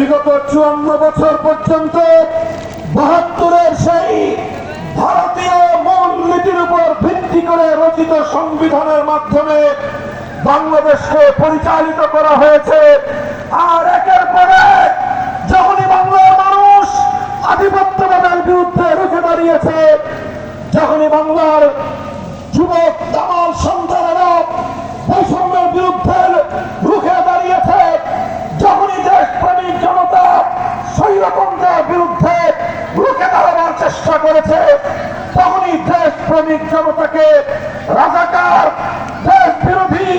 বিগত 54 বছর পর্যন্ত 72-এর সেই ভারতীয় মূলনীতির উপর ভিত্তি করে রচিত সংবিধানের মাধ্যমে বাংলাদেশকে পরিচালিত করা হয়েছে। আর একের পর এক যখনই বাংলার মানুষ আধিপত্যবাদের বিরুদ্ধে রুখে দাঁড়িয়েছে, যখনই বাংলার যুবক দামাল সন্তানেরা বৈষম্যের বিরুদ্ধে রুখে দাঁড়িয়েছে, যখনই দেশপ্রেমিক জনতা স্বৈরতন্ত্রের বিরুদ্ধে রুখে দাঁড়াবার চেষ্টা করেছে, তখনই দেশপ্রেমিক জনতাকে রাজাকার, দেশ বিরোধী,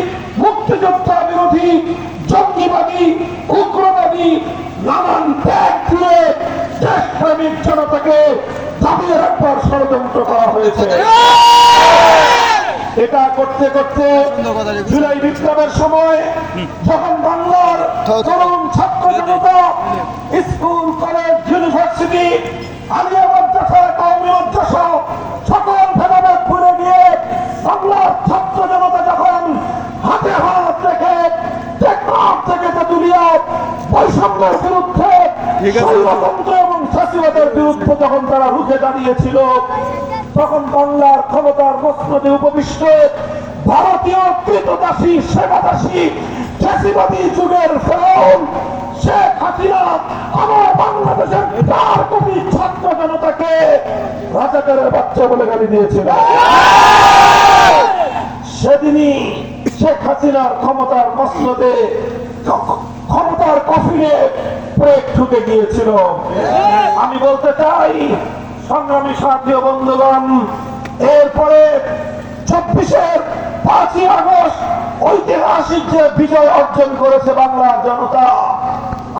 মুক্তিযোদ্ধা বিরোধী, জঙ্গিবাদী, উগ্রবাদী নানান ত্যাগ দিয়ে দেশপ্রেমিক জনতাকে দাবিয়ে রাখবার ষড়যন্ত্র করা হয়েছে। এটা করতে করতে জুলাই বিপ্লবের সময় যখন বাংলার তরুণ ছাত্র জনতা স্কুল, কলেজ, ইউনিভার্সিটি, আলিয়া মাদ্রাসা, কওমি মাদ্রাসা সকল ভেদাভেদ ভুলে গিয়ে বাংলার ছাত্র জনতা যখন হাতে হাত রেখে টেকনাফ থেকে তেঁতুলিয়া বৈষম্যের বিরুদ্ধে, স্বৈরতন্ত্র এবং ফ্যাসিবাদের বিরুদ্ধে যখন তারা রুখে দাঁড়িয়েছিল, তখন বাংলার ক্ষমতার মসনদে উপবিষ্ট ভারতীয় কৃতদাসী, সেবাদাসী, ফ্যাসিবাদী যুগের ফেরাউন শেখ হাসিনা আমার বাংলাদেশের 4 কোটি ছাত্র জনতাকে রাজাকারের বাচ্চা বলে গালি দিয়েছিল। সেদিনই শেখ হাসিনার ক্ষমতার মসনদে, ক্ষমতার কফিনে ব্রেক ঢুকে গিয়েছিল। আমি বলতে চাই সংগ্রামী সাথী ও বন্ধুগণ, এরপরে 24-এর 5ই আগস্ট ঐতিহাসিক যে বিজয় অর্জন করেছে বাংলার জনতা,